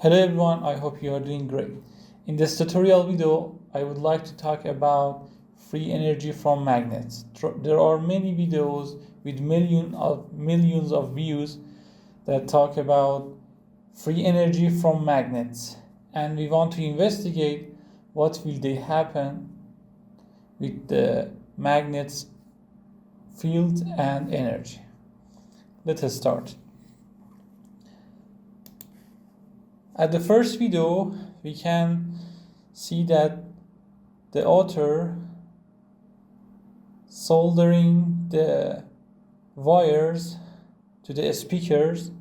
Hello everyone, I hope you are doing great. In this tutorial video, I would like to talk about free energy from magnets. There are many videos with millions of views that talk about free energy from magnets, and we want to investigate what will they happen with the magnets field and energy. Let us start. At the first video, we can see that the author soldering the wires to the speakers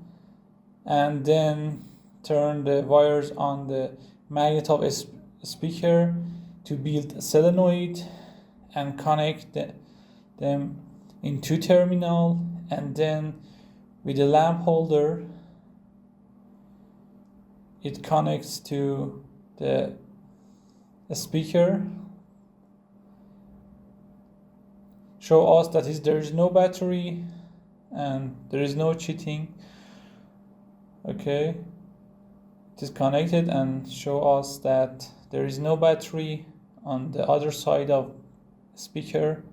and then turn the wires on the magnet of a speaker to build a solenoid and connect them in two terminals, and then with a lamp holder it connects to the speaker. Show us that there is no battery and there is no cheating. Okay, it is connected, and show us that there is no battery on the other side of speaker.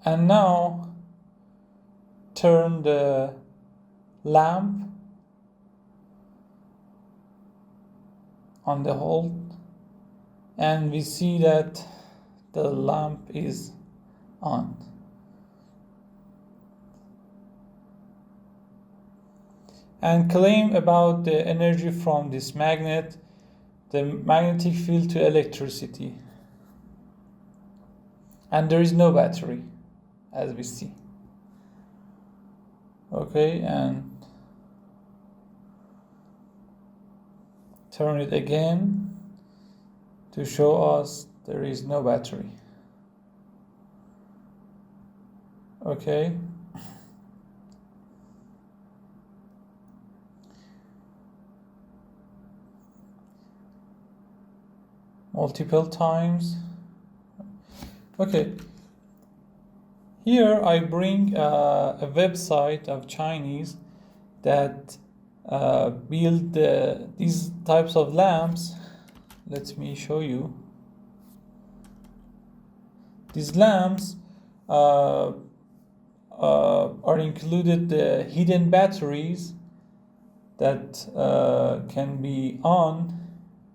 And now turn the lamp on the hold, and we see that the lamp is on. And claim about the energy from this magnet, the magnetic field to electricity, and there is no battery as we see. Okay, and turn it again to show us there is no battery. Okay, multiple times. Okay, here I bring a website of Chinese that build these types of lamps. Let me show you. These lamps are included the hidden batteries that can be on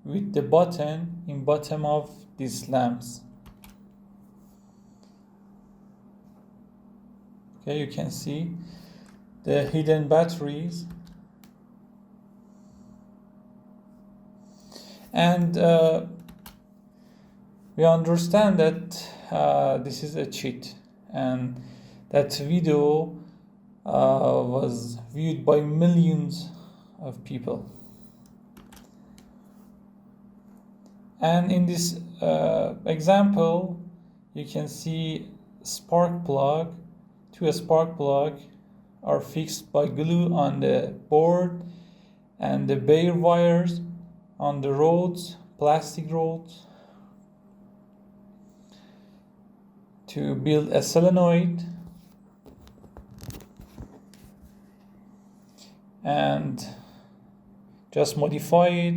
with the button in bottom of these lamps. Okay, you can see the hidden batteries. And we understand that this is a cheat, and that video was viewed by millions of people. And in this example, you can see spark plug. Two spark plug are fixed by glue on the board, and the bare wires on the rods, plastic rods, to build a solenoid. And just modify it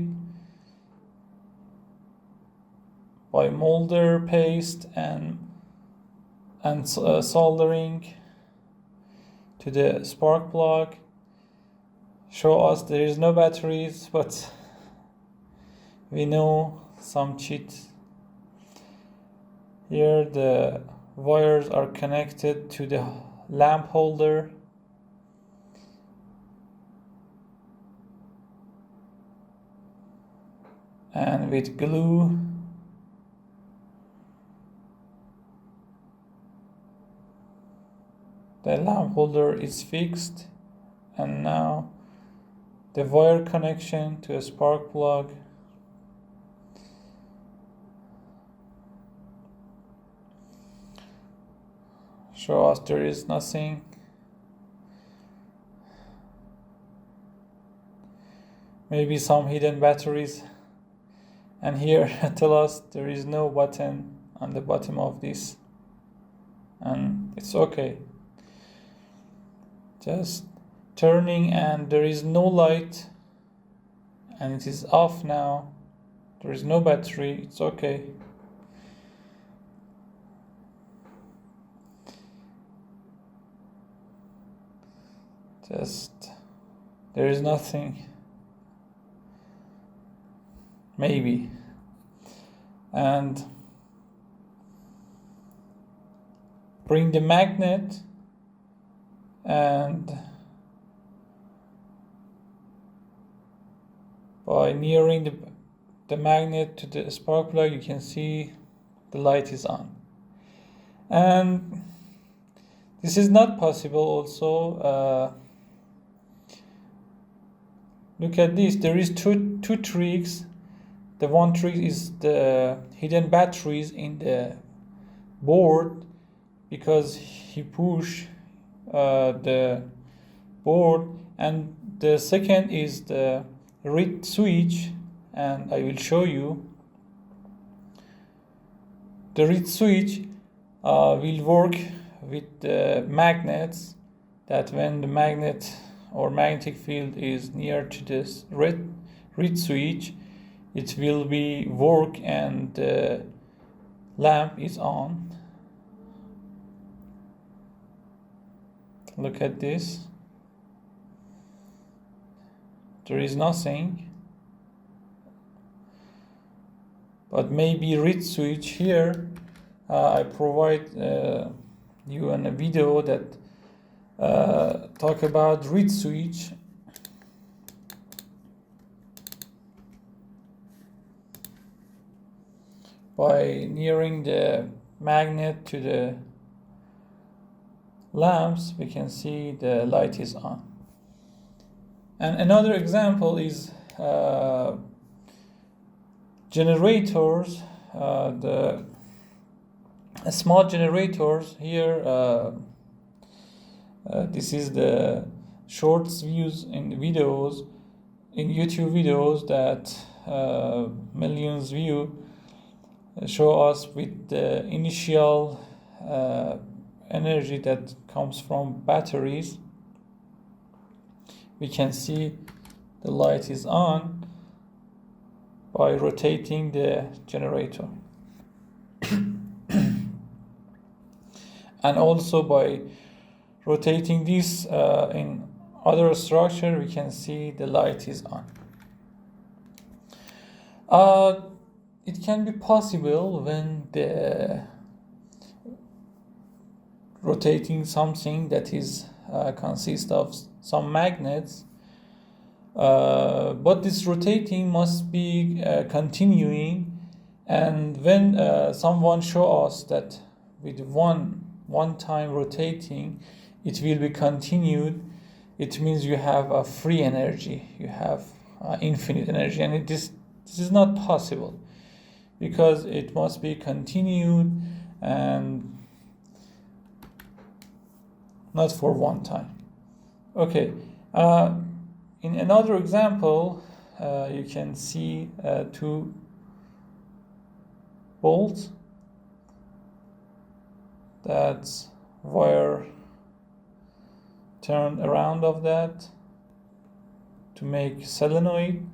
by molder paste and soldering to the spark plug. Show us there is no batteries, but we know some cheat. Here the wires are connected to the lamp holder, and with glue the lamp holder is fixed, and now the wire connection to a spark plug. Show us there is nothing. Maybe some hidden batteries. And here tell us there is no button on the bottom of this, and it's okay. Just turning and there is no light, and it is off now. There is no battery. It's okay. Just there is nothing. Maybe. And bring the magnet and by nearing the magnet to the spark plug, you can see the light is on. And this is not possible also. Look at this. There is two tricks. The one trick is the hidden batteries in the board, because he push the board, and the second is the reed switch, and I will show you. The reed switch will work with the magnets, that when the magnet or magnetic field is near to this reed switch, it will be work and the lamp is on. Look at this. There is nothing, but maybe reed switch here. I provide you in a video that talk about reed switch. By nearing the magnet to the lamps, we can see the light is on. And another example is generators. The small generators here. This is the shorts views in videos, in YouTube videos that millions view. Show us with the initial energy that comes from batteries. We can see the light is on by rotating the generator. And also by rotating this in other structure, we can see the light is on. It can be possible when the rotating something that is consists of some magnets, but this rotating must be continuing. And when someone show us that with one time rotating, it will be continued, it means you have a free energy, you have infinite energy, and this is not possible, because it must be continued and not for one time. Okay, in another example, you can see 2 bolts. That's wire turn around of that to make solenoid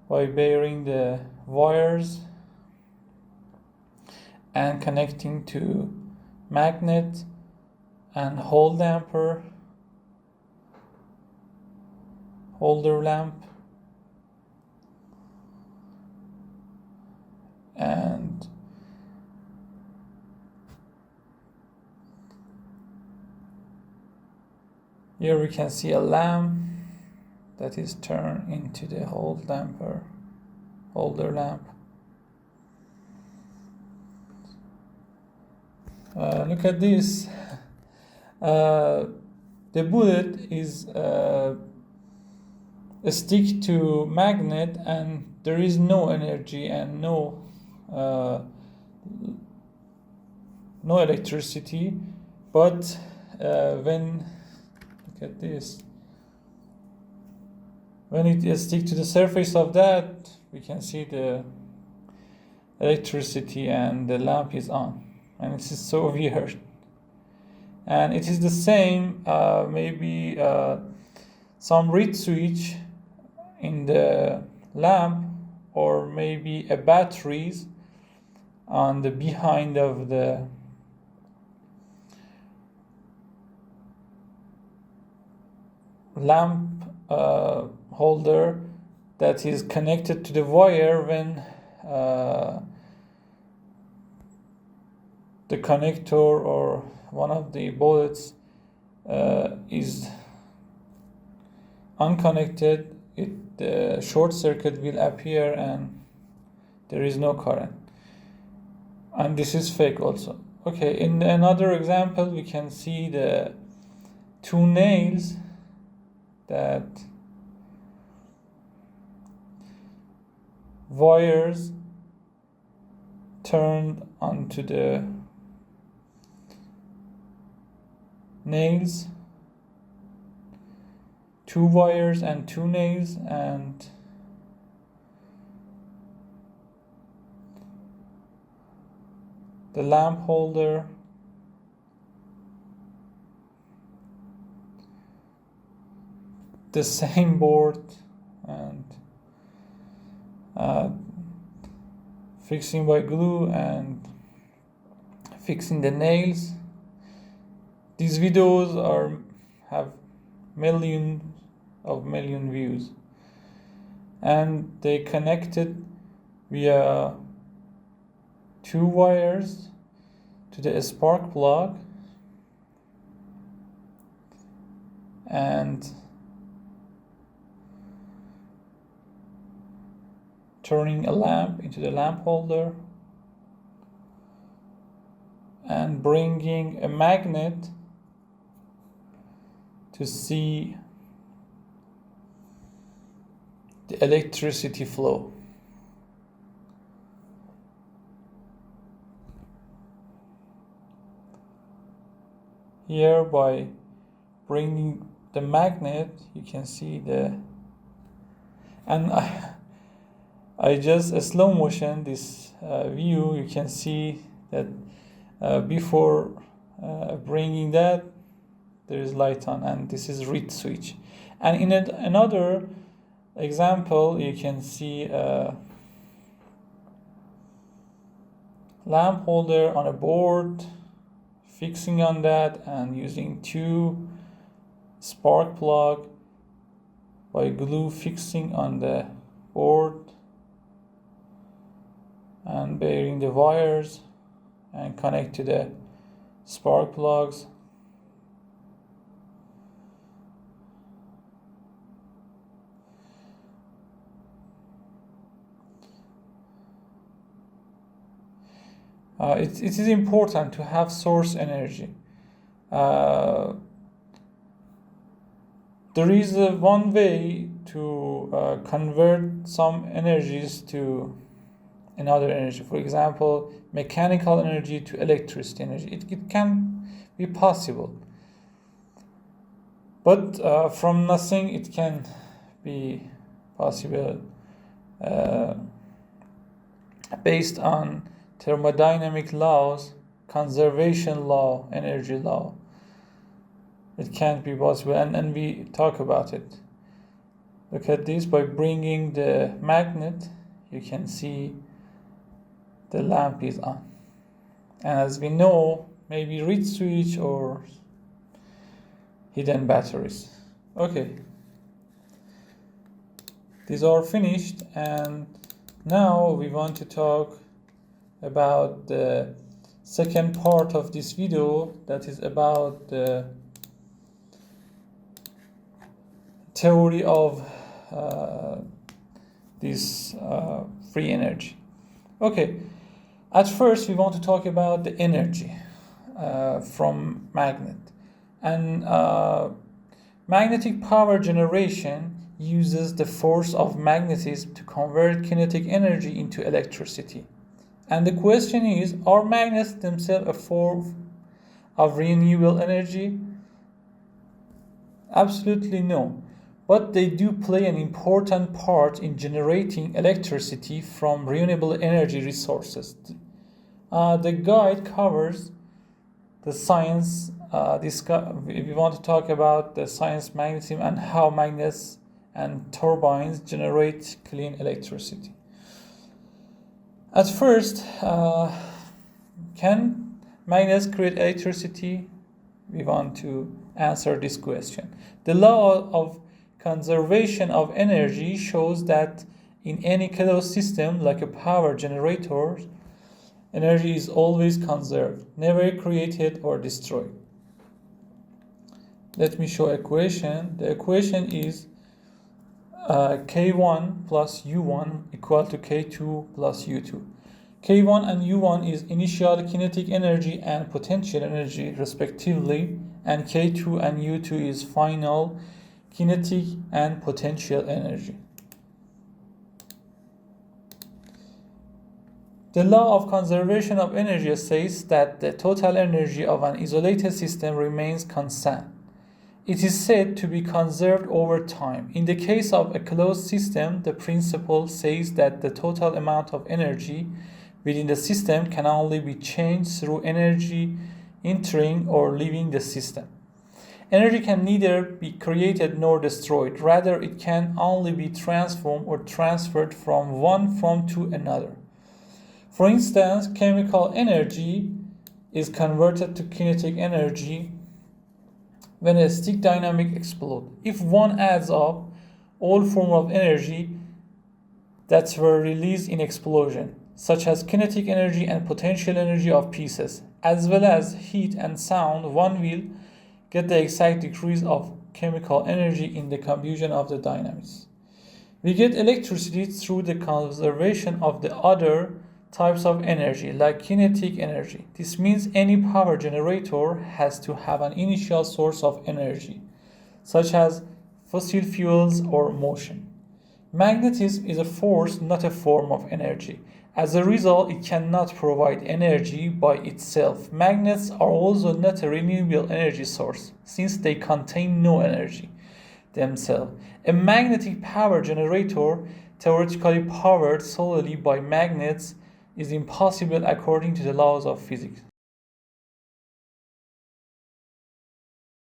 by bearing the wires and connecting to magnet and holder lamp, and here we can see a lamp that is turned into the holder lamp. Look at this. The bullet is stick to magnet, and there is no energy and no electricity. But when look at this, when it stick to the surface of that, we can see the electricity and the lamp is on, and this is so weird. And it is the same, maybe some reed switch in the lamp, or maybe a batteries on the behind of the lamp holder that is connected to the wire when the connector or one of the bullets is unconnected. The short circuit will appear and there is no current, and this is fake also. Okay, in another example we can see the two nails that wires turned onto the nails, two wires and two nails, and the lamp holder the same board, and fixing by glue and fixing the nails. These videos have million views, and they connected via two wires to the spark plug and turning a lamp into the lamp holder and bringing a magnet to see the electricity flow. Here, by bringing the magnet, you can see and I just slow motion this view. You can see that before bringing that, there is light on, and this is reed switch. And in another example, you can see a lamp holder on a board, fixing on that and using two spark plug by glue, fixing on the board and burying the wires and connect to the spark plugs. It is important to have source energy. There is one way to convert some energies to another energy. For example, mechanical energy to electricity energy. It can be possible. But from nothing, it can be possible based on thermodynamic laws, conservation law, energy law. It can't be possible, and we talk about it. Look at this. By bringing the magnet, you can see the lamp is on. And as we know, maybe reed switch or hidden batteries. Okay, these are finished, and now we want to talk about the second part of this video, that is about the theory of this free energy. Okay, at first we want to talk about the energy from magnet. And magnetic power generation uses the force of magnetism to convert kinetic energy into electricity. And the question is, are magnets themselves a form of renewable energy? Absolutely no. But they do play an important part in generating electricity from renewable energy resources. The guide covers the science we want to talk about the science magnetism and how magnets and turbines generate clean electricity. At first, can magnets create electricity? We want to answer this question. The law of conservation of energy shows that in any closed system, like a power generator, energy is always conserved, never created or destroyed. Let me show equation. The equation is K1 plus U1 equal to K2 plus U2. K1 and U1 is initial kinetic energy and potential energy respectively, and K2 and U2 is final kinetic and potential energy. The law of conservation of energy says that the total energy of an isolated system remains constant. It is said to be conserved over time. In the case of a closed system, the principle says that the total amount of energy within the system can only be changed through energy entering or leaving the system. Energy can neither be created nor destroyed. Rather, it can only be transformed or transferred from one form to another. For instance, chemical energy is converted to kinetic energy when a stick dynamic explodes. If one adds up all forms of energy that were released in explosion, such as kinetic energy and potential energy of pieces, as well as heat and sound, one will get the exact decrease of chemical energy in the combustion of the dynamics. We get electricity through the conservation of the other types of energy, like kinetic energy. This means any power generator has to have an initial source of energy, such as fossil fuels or motion. Magnetism is a force, not a form of energy. As a result, it cannot provide energy by itself. Magnets are also not a renewable energy source, since they contain no energy themselves. A magnetic power generator, theoretically powered solely by magnets, is impossible according to the laws of physics.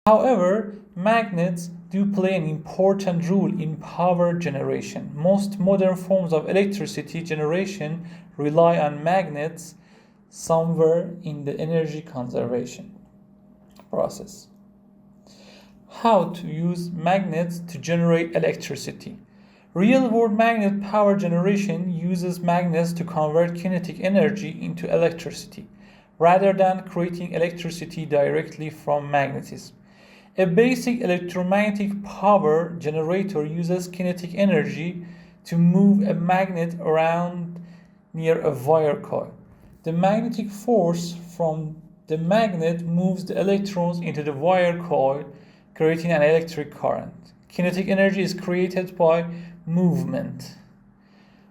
However, magnets do play an important role in power generation. Most modern forms of electricity generation rely on magnets somewhere in the energy conservation process. How to use magnets to generate electricity? Real-world magnet power generation uses magnets to convert kinetic energy into electricity, rather than creating electricity directly from magnetism. A basic electromagnetic power generator uses kinetic energy to move a magnet around near a wire coil. The magnetic force from the magnet moves the electrons into the wire coil, creating an electric current. Kinetic energy is created by movement.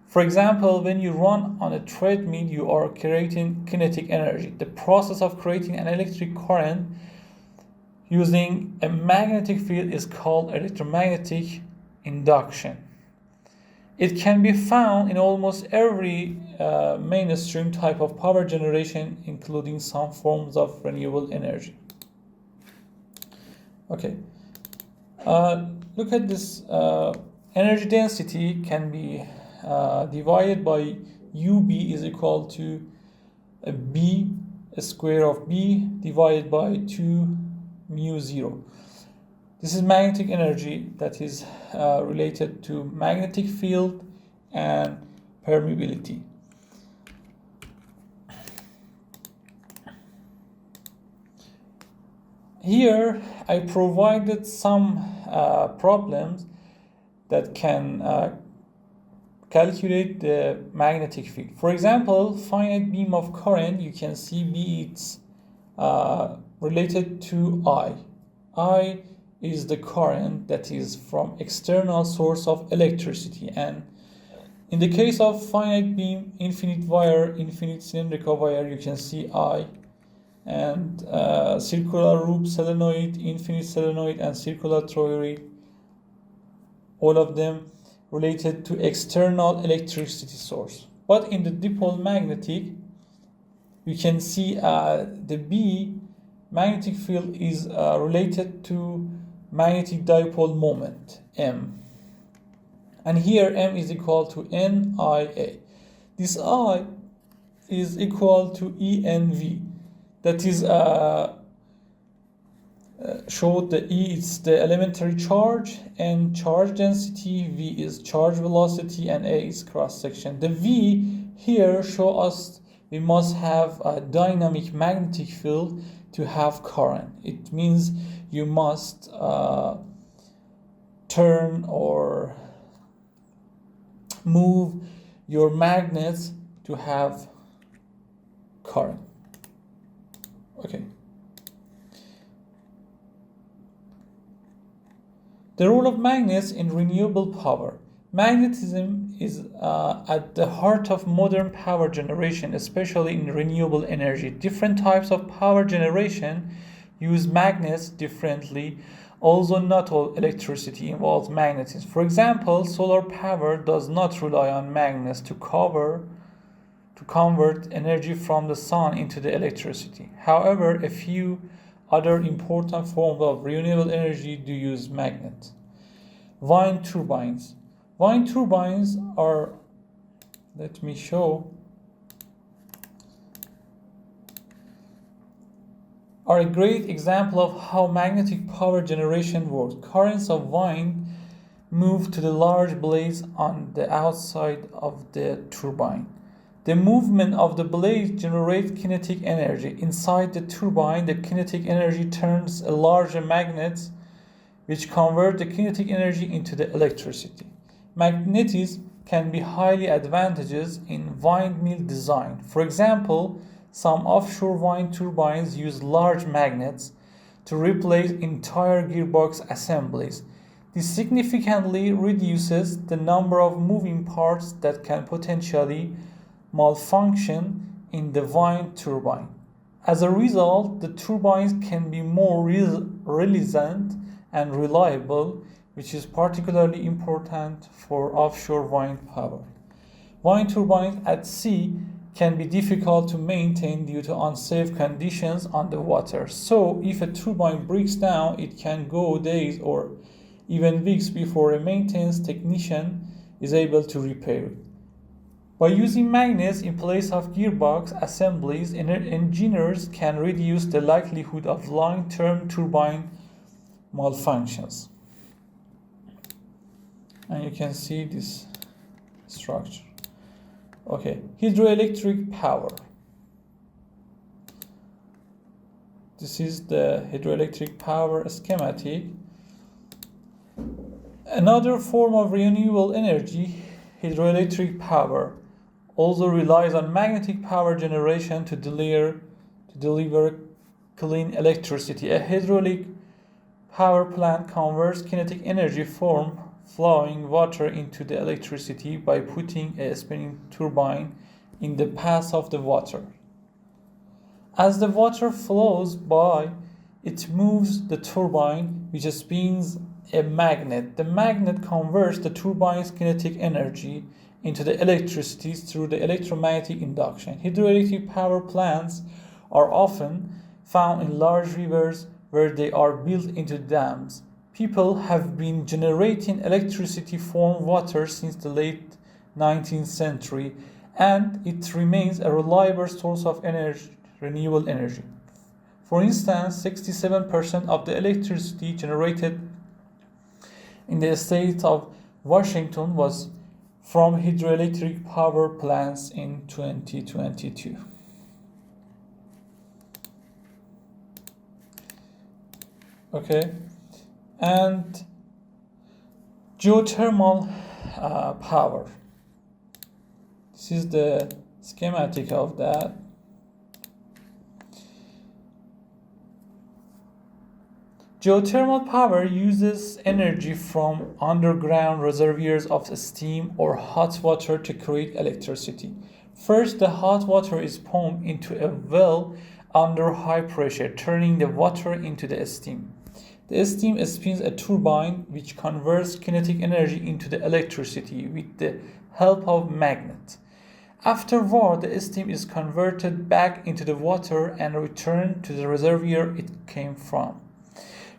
For example, when you run on a treadmill, you are creating kinetic energy. The process of creating an electric current using a magnetic field is called electromagnetic induction. It can be found in almost every mainstream type of power generation, including some forms of renewable energy. Okay, look at this. Energy density can be divided by UB is equal to a square of B divided by 2 mu 0. This is magnetic energy that is related to magnetic field and permeability. Here I provided some problems that can calculate the magnetic field. For example, finite beam of current, you can see B it's related to I. I is the current that is from external source of electricity, and in the case of finite beam, infinite wire, infinite cylindrical wire, you can see I, and circular loop solenoid, infinite solenoid, and circular toroid, all of them related to external electricity source. But in the dipole magnetic, you can see the B magnetic field is related to magnetic dipole moment, M. And here M is equal to NIA. This I is equal to ENV. That is showed the E is the elementary charge, and charge density, V is charge velocity, and A is cross section. The V here show us we must have a dynamic magnetic field to have current. It means you must turn or move your magnets to have current. Okay. The role of magnets in renewable power. Magnetism is at the heart of modern power generation, especially in renewable energy. Different types of power generation use magnets differently, although not all electricity involves magnetism. For example, solar power does not rely on magnets to convert energy from the sun into the electricity. However, a few other important forms of renewable energy do use magnets. Wind turbines. Wind turbines are, let me show, are a great example of how magnetic power generation works. Currents of wind move to the large blades on the outside of the turbine. The movement of the blades generates kinetic energy. Inside the turbine, the kinetic energy turns a larger magnet, which convert the kinetic energy into the electricity. Magnetism can be highly advantageous in windmill design. For example, some offshore wind turbines use large magnets to replace entire gearbox assemblies. This significantly reduces the number of moving parts that can potentially malfunction in the wind turbine. As a result, the turbines can be more resilient and reliable, which is particularly important for offshore wind power. Wind turbines at sea can be difficult to maintain due to unsafe conditions on the water. So, if a turbine breaks down, it can go days or even weeks before a maintenance technician is able to repair it. By using magnets in place of gearbox assemblies, engineers can reduce the likelihood of long-term turbine malfunctions. And you can see this structure. Okay, hydroelectric power. This is the hydroelectric power schematic. Another form of renewable energy, hydroelectric power, also relies on magnetic power generation to deliver clean electricity. A hydraulic power plant converts kinetic energy from flowing water into the electricity by putting a spinning turbine in the path of the water. As the water flows by, it moves the turbine, which spins a magnet. The magnet converts the turbine's kinetic energy into the electricity through the electromagnetic induction. Hydroelectric power plants are often found in large rivers where they are built into dams. People have been generating electricity from water since the late 19th century, and it remains a reliable source of energy, renewable energy. For instance, 67% of the electricity generated in the state of Washington was from hydroelectric power plants in 2022. Okay, and geothermal power. This is the schematic of that. Geothermal power uses energy from underground reservoirs of steam or hot water to create electricity. First, the hot water is pumped into a well under high pressure, turning the water into the steam. The steam spins a turbine which converts kinetic energy into the electricity with the help of magnet. Afterward, the steam is converted back into the water and returned to the reservoir it came from.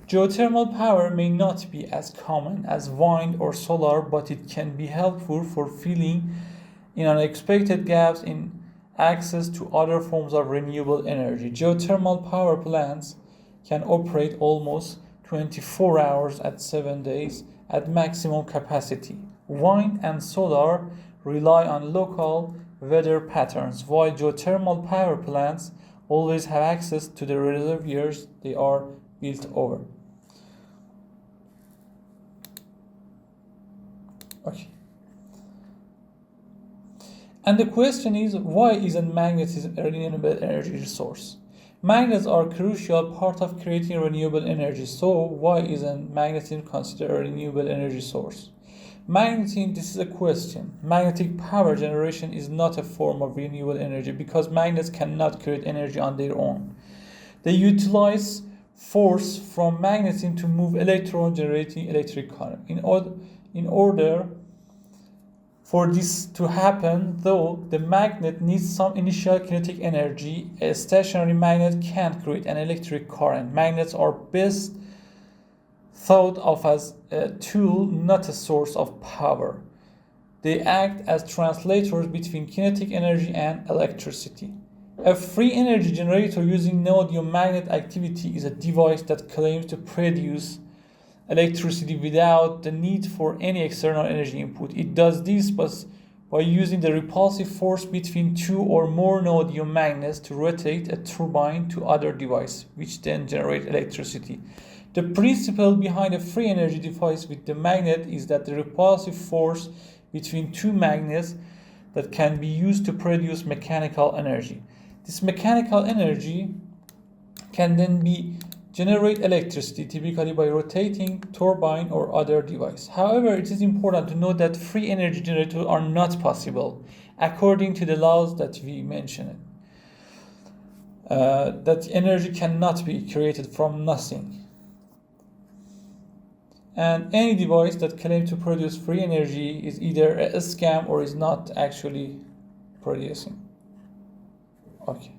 Geothermal power may not be as common as wind or solar, but it can be helpful for filling in unexpected gaps in access to other forms of renewable energy. Geothermal power plants can operate almost 24 hours at 7 days at maximum capacity. Wind and solar rely on local weather patterns, while geothermal power plants always have access to the reservoirs they are built over. Okay. And the question is, why isn't magnetism a renewable energy resource? Magnets are a crucial part of creating renewable energy, so why isn't magnetism considered a renewable energy source? Magnetism, this is a question. Magnetic power generation is not a form of renewable energy because magnets cannot create energy on their own. They utilize force from magnetism to move electrons, generating electric current. In order for this to happen, though, the magnet needs some initial kinetic energy. A stationary magnet can't create an electric current. Magnets are best thought of as a tool, not a source of power. They act as translators between kinetic energy and electricity. A free energy generator using nodule magnet activity is a device that claims to produce electricity without the need for any external energy input. It does this by using the repulsive force between two or more nodule magnets to rotate a turbine to other device, which then generate electricity. The principle behind a free energy device with the magnet is that the repulsive force between two magnets that can be used to produce mechanical energy. This mechanical energy can then generate electricity, typically by rotating turbine or other device. However, it is important to note that free energy generators are not possible according to the laws that we mentioned. That energy cannot be created from nothing. And any device that claims to produce free energy is either a scam or is not actually producing. Okay.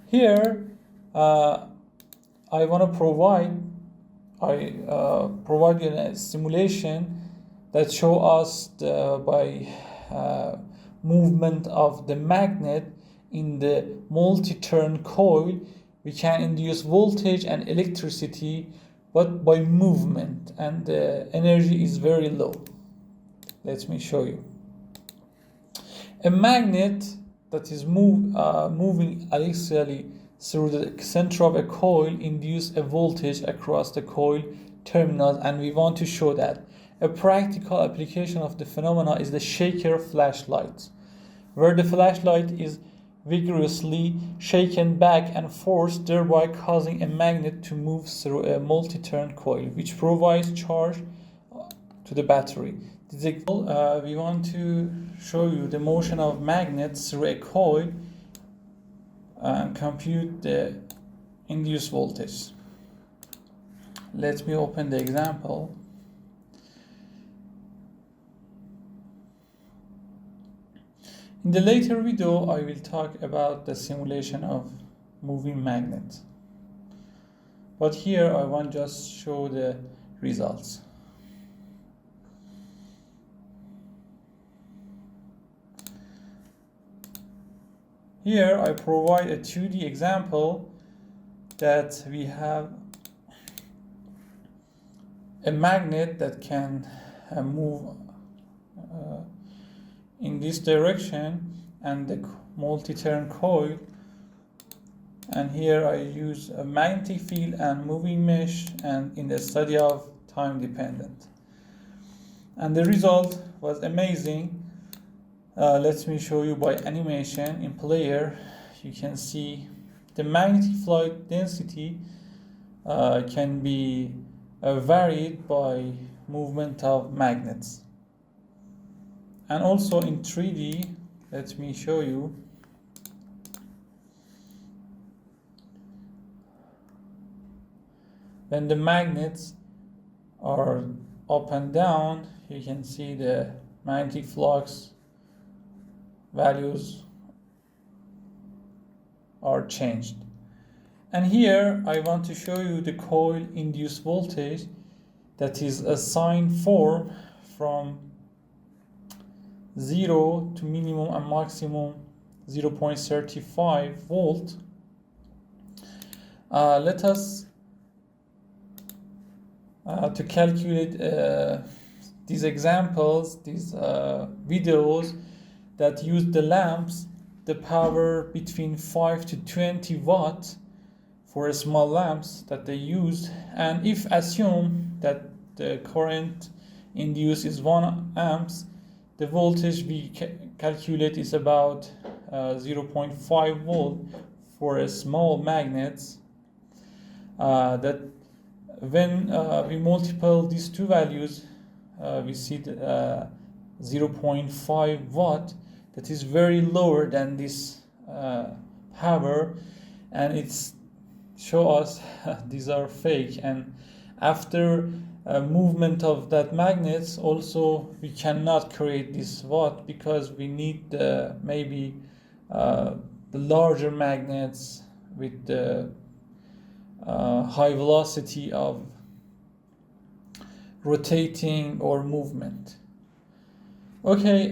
Here, I want to provide you a simulation that show us by movement of the magnet in the multi-turn coil, we can induce voltage and electricity, but by movement, and the energy is very low. Let me show you. A magnet that is moving axially through the center of a coil induce a voltage across the coil terminals, and we want to show that. A practical application of the phenomena is the shaker flashlight, where the flashlight is vigorously shaken back and forth, thereby causing a magnet to move through a multi-turn coil, which provides charge to the battery. This example, we want to show you the motion of magnets through a coil and compute the induced voltage. Let me open the example. In the later video, I will talk about the simulation of moving magnet. But here I want to just show the results. Here I provide a 2D example that we have a magnet that can move in this direction and the multi-turn coil, and here I use a magnetic field and moving mesh and in the study of time dependent, and the result was amazing. Let me show you by animation. In player you can see the magnetic field density can be varied by movement of magnets. And also in 3D, let me show you. When the magnets are up and down, you can see the magnetic flux values are changed. And here I want to show you the coil induced voltage that is a sine form from 0 to minimum and maximum 0.35 volt. Let us to calculate these examples, these videos that use the lamps, the power between 5 to 20 watt for small lamps that they used. And if assume that the current induced is 1 amps, the voltage we calculate is about 0.5 volt for a small magnets. That when we multiply these two values, we see 0.5 watt. That is very lower than this power, and it's show us these are fake. And after movement of that magnets, also we cannot create this watt because we need maybe the larger magnets with the high velocity of rotating or movement. Okay,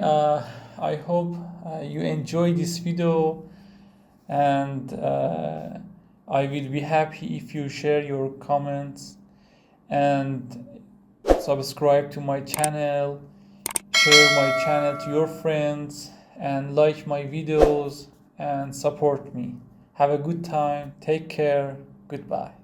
I hope you enjoy this video, and I will be happy if you share your comments and subscribe to my channel, share my channel to your friends, and like my videos and support me. Have a good time. Take care. Goodbye.